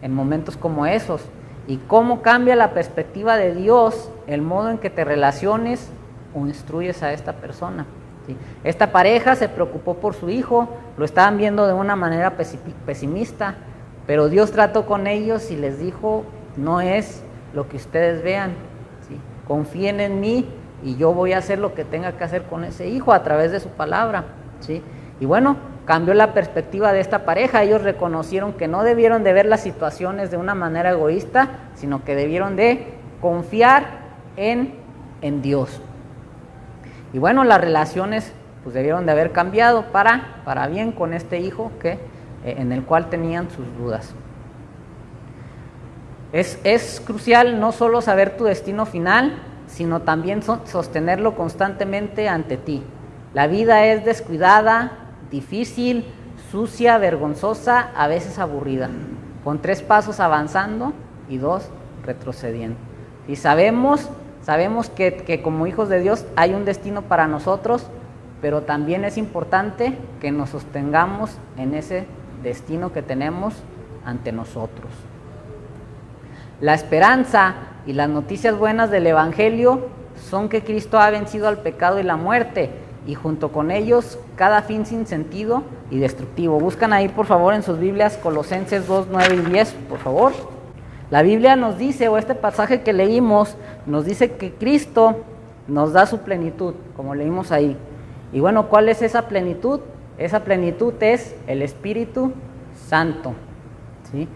en momentos como esos? ¿Y cómo cambia la perspectiva de Dios el modo en que te relaciones o instruyes a esta persona? ¿Sí? Esta pareja se preocupó por su hijo, lo estaban viendo de una manera pesimista, pero Dios trató con ellos y les dijo, no es lo que ustedes vean, ¿sí? Confíen en mí y yo voy a hacer lo que tenga que hacer con ese hijo a través de su palabra, ¿sí? Y bueno, cambió la perspectiva de esta pareja. Ellos reconocieron que no debieron de ver las situaciones de una manera egoísta, sino que debieron de confiar en Dios. Y bueno, las relaciones pues debieron de haber cambiado para bien con este hijo en el cual tenían sus dudas. Es crucial no solo saber tu destino final, sino también sostenerlo constantemente ante ti. La vida es descuidada, difícil, sucia, vergonzosa, a veces aburrida, con 3 pasos avanzando y 2 retrocediendo. Y sabemos que como hijos de Dios hay un destino para nosotros, pero también es importante que nos sostengamos en ese destino que tenemos ante nosotros. La esperanza y las noticias buenas del Evangelio son que Cristo ha vencido al pecado y la muerte, y junto con ellos cada fin sin sentido y destructivo. Buscan ahí por favor en sus Biblias Colosenses 2, 9 y 10, por favor. La Biblia nos dice, o este pasaje que leímos, nos dice que Cristo nos da su plenitud, como leímos ahí. Y bueno, ¿cuál es esa plenitud? Esa plenitud es el Espíritu Santo, ¿sí?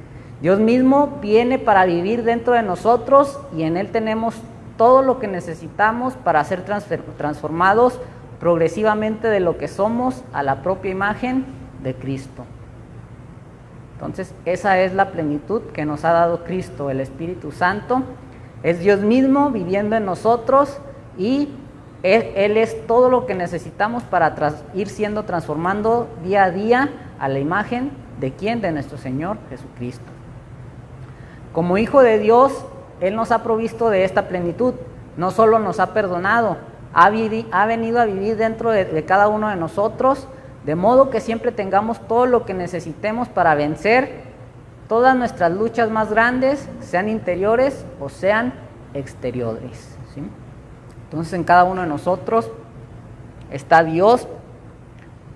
Dios mismo viene para vivir dentro de nosotros y en Él tenemos todo lo que necesitamos para ser transformados progresivamente de lo que somos a la propia imagen de Cristo. Entonces, esa es la plenitud que nos ha dado Cristo, el Espíritu Santo. Es Dios mismo viviendo en nosotros y Él es todo lo que necesitamos para ir siendo transformando día a día a la imagen de ¿quién? De nuestro Señor Jesucristo. Como Hijo de Dios, Él nos ha provisto de esta plenitud. No solo nos ha perdonado, ha venido a vivir dentro de cada uno de nosotros, de modo que siempre tengamos todo lo que necesitemos para vencer todas nuestras luchas más grandes, sean interiores o sean exteriores, ¿sí? Entonces en cada uno de nosotros está Dios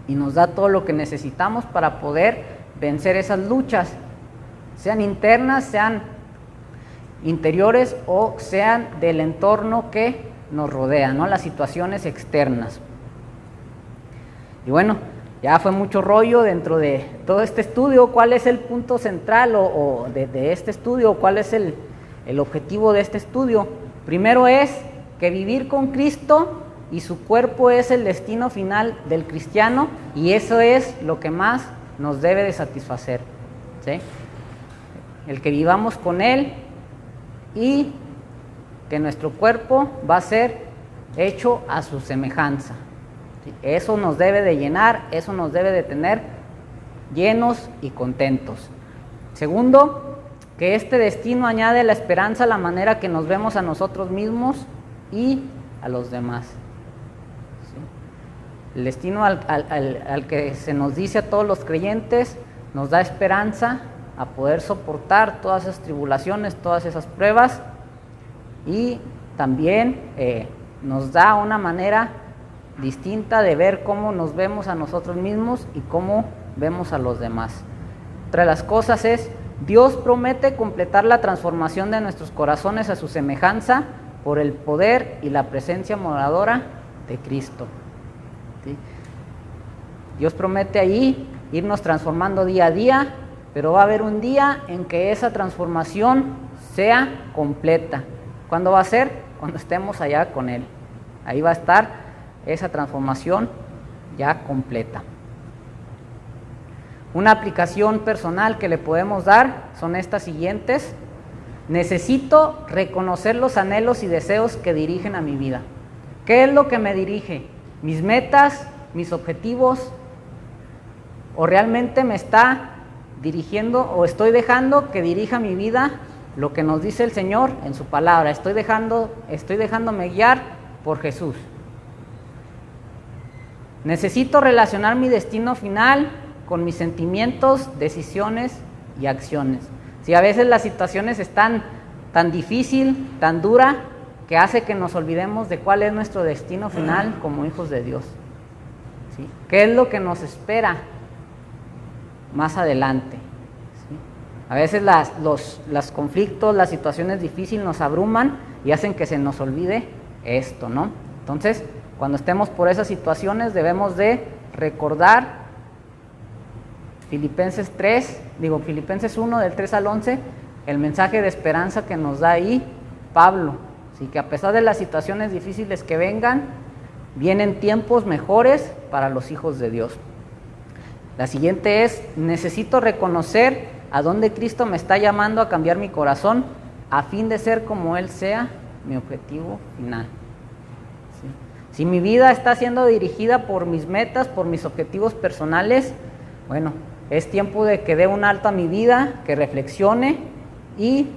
y nos da todo lo que necesitamos para poder vencer esas luchas, sean internas, sean interiores o sean del entorno que nos rodea, ¿no? Las situaciones externas. Y bueno, ya fue mucho rollo dentro de todo este estudio. ¿Cuál es el punto central de este estudio? ¿Cuál es el objetivo de este estudio? Primero es que vivir con Cristo y su cuerpo es el destino final del cristiano, y eso es lo que más nos debe de satisfacer, ¿sí? El que vivamos con Él y que nuestro cuerpo va a ser hecho a su semejanza. Eso nos debe de llenar, eso nos debe de tener llenos y contentos. Segundo, que este destino añade la esperanza a la manera que nos vemos a nosotros mismos y a los demás. ¿Sí? El destino al que se nos dice a todos los creyentes nos da esperanza a poder soportar todas esas tribulaciones, todas esas pruebas, y también nos da una manera distinta de ver cómo nos vemos a nosotros mismos y cómo vemos a los demás. Otra de las cosas es, Dios promete completar la transformación de nuestros corazones a su semejanza por el poder y la presencia moradora de Cristo. ¿Sí? Dios promete ahí irnos transformando día a día, pero va a haber un día en que esa transformación sea completa. ¿Cuándo va a ser? Cuando estemos allá con Él. Ahí va a estar esa transformación ya completa. Una aplicación personal que le podemos dar son estas siguientes. Necesito reconocer los anhelos y deseos que dirigen a mi vida. ¿Qué es lo que me dirige? ¿Mis metas? ¿Mis objetivos? ¿O realmente me está dirigiendo o estoy dejando que dirija mi vida lo que nos dice el Señor en su palabra? Estoy dejándome guiar por Jesús. Necesito relacionar mi destino final con mis sentimientos, decisiones y acciones. Si a veces las situaciones están tan difícil, tan dura, que hace que nos olvidemos de cuál es nuestro destino final como hijos de Dios. ¿Sí? ¿Qué es lo que nos espera más adelante? ¿Sí? A veces los conflictos, las situaciones difíciles nos abruman y hacen que se nos olvide esto, ¿no? Entonces, cuando estemos por esas situaciones debemos de recordar Filipenses 1 del 3 al 11, el mensaje de esperanza que nos da ahí Pablo. Así que a pesar de las situaciones difíciles que vengan, vienen tiempos mejores para los hijos de Dios. La siguiente es, necesito reconocer a dónde Cristo me está llamando a cambiar mi corazón a fin de ser como Él sea mi objetivo final. Si mi vida está siendo dirigida por mis metas, por mis objetivos personales, bueno, es tiempo de que dé un alto a mi vida, que reflexione y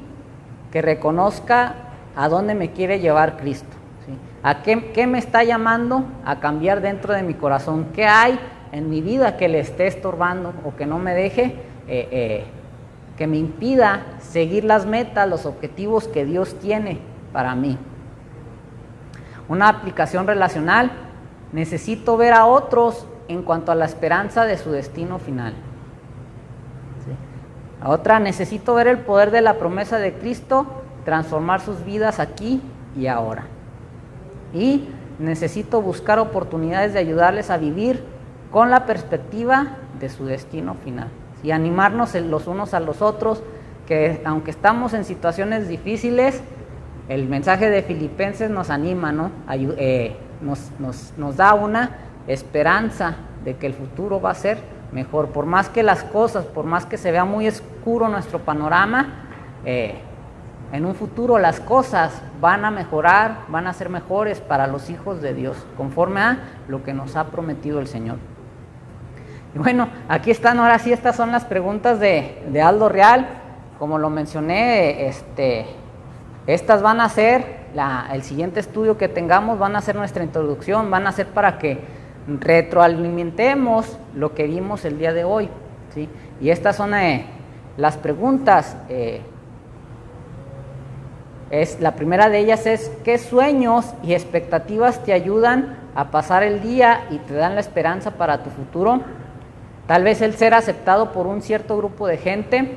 que reconozca a dónde me quiere llevar Cristo. ¿Sí? ¿A qué me está llamando a cambiar dentro de mi corazón? ¿Qué hay en mi vida que le esté estorbando o que no me deje, que me impida seguir las metas, los objetivos que Dios tiene para mí? Una aplicación relacional, necesito ver a otros en cuanto a la esperanza de su destino final. ¿Sí? La otra, necesito ver el poder de la promesa de Cristo transformar sus vidas aquí y ahora. Y necesito buscar oportunidades de ayudarles a vivir con la perspectiva de su destino final. Y animarnos los unos a los otros, que aunque estamos en situaciones difíciles, el mensaje de Filipenses nos anima, ¿no? nos da una esperanza de que el futuro va a ser mejor. Por más que las cosas, por más que se vea muy oscuro nuestro panorama, en un futuro las cosas van a mejorar, van a ser mejores para los hijos de Dios, conforme a lo que nos ha prometido el Señor. Y bueno, aquí están, ahora sí, estas son las preguntas de Aldo Real. Como lo mencioné, estas van a ser el siguiente estudio que tengamos, van a ser nuestra introducción, van a ser para que retroalimentemos lo que vimos el día de hoy, ¿sí? Y estas son las preguntas. La primera de ellas es: ¿qué sueños y expectativas te ayudan a pasar el día y te dan la esperanza para tu futuro? Tal vez el ser aceptado por un cierto grupo de gente,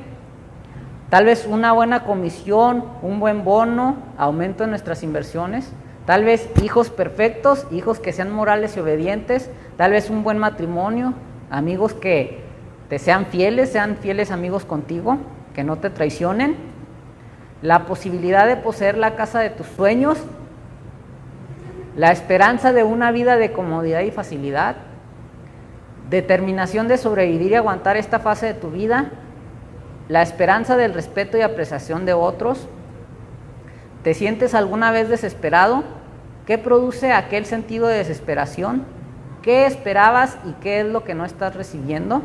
tal vez una buena comisión, un buen bono, aumento en nuestras inversiones, tal vez hijos perfectos, hijos que sean morales y obedientes, tal vez un buen matrimonio, amigos que te sean fieles amigos contigo, que no te traicionen, la posibilidad de poseer la casa de tus sueños, la esperanza de una vida de comodidad y facilidad, determinación de sobrevivir y aguantar esta fase de tu vida, la esperanza del respeto y apreciación de otros. ¿Te sientes alguna vez desesperado? ¿Qué produce aquel sentido de desesperación? ¿Qué esperabas y qué es lo que no estás recibiendo?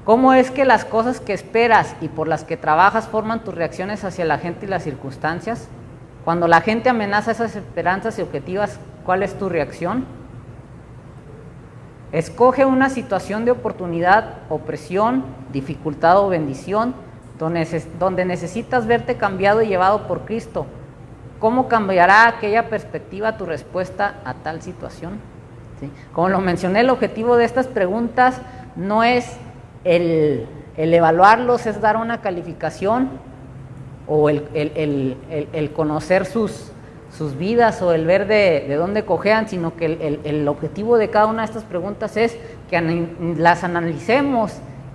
¿Cómo es que las cosas que esperas y por las que trabajas forman tus reacciones hacia la gente y las circunstancias? Cuando la gente amenaza esas esperanzas y objetivos, ¿cuál es tu reacción? Escoge una situación de oportunidad, opresión, dificultad o bendición, donde necesitas verte cambiado y llevado por Cristo. ¿Cómo cambiará aquella perspectiva tu respuesta a tal situación? ¿Sí? Como lo mencioné, el objetivo de estas preguntas no es el evaluarlos, es dar una calificación o el conocer sus vidas o el ver de dónde cojean, sino que el objetivo de cada una de estas preguntas es que las analicemos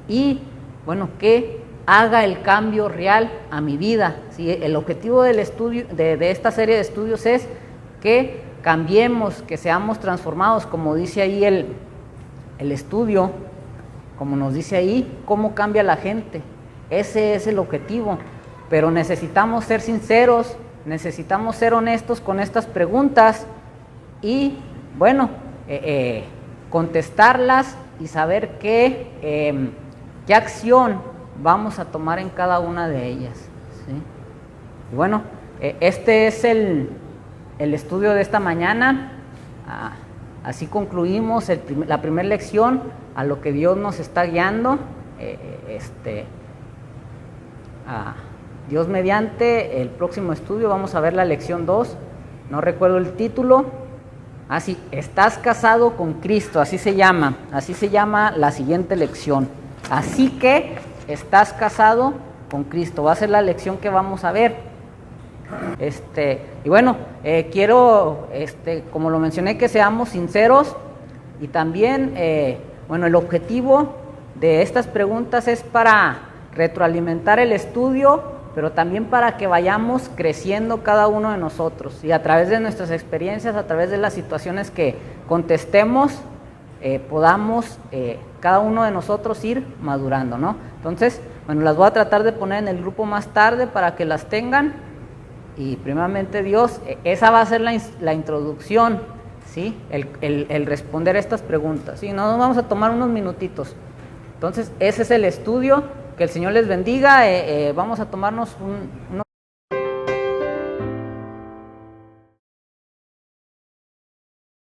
y, bueno, que haga el cambio real a mi vida. ¿Sí? El objetivo del estudio, de esta serie de estudios, es que cambiemos, que seamos transformados, como dice ahí el estudio, como nos dice ahí, cómo cambia la gente. Ese es el objetivo, pero necesitamos ser sinceros, necesitamos ser honestos con estas preguntas y, bueno, contestarlas y saber qué acción vamos a tomar en cada una de ellas, ¿sí? Y bueno, este es el estudio de esta mañana. Así concluimos la primera lección, a lo que Dios nos está guiando. Dios mediante, el próximo estudio vamos a ver la lección 2, no recuerdo el título. Sí, estás casado con Cristo, así se llama la siguiente lección. Así que estás casado con Cristo, va a ser la lección que vamos a ver. Y bueno, quiero, como lo mencioné, que seamos sinceros y también, bueno, el objetivo de estas preguntas es para retroalimentar el estudio, pero también para que vayamos creciendo cada uno de nosotros y a través de nuestras experiencias, a través de las situaciones que contestemos, podamos cada uno de nosotros ir madurando, ¿no? Entonces, bueno, las voy a tratar de poner en el grupo más tarde para que las tengan y primeramente Dios, esa va a ser la introducción, ¿sí? El responder estas preguntas, ¿sí? Nos vamos a tomar unos minutitos. Entonces, ese es el estudio. Que el Señor les bendiga. Vamos a tomarnos unos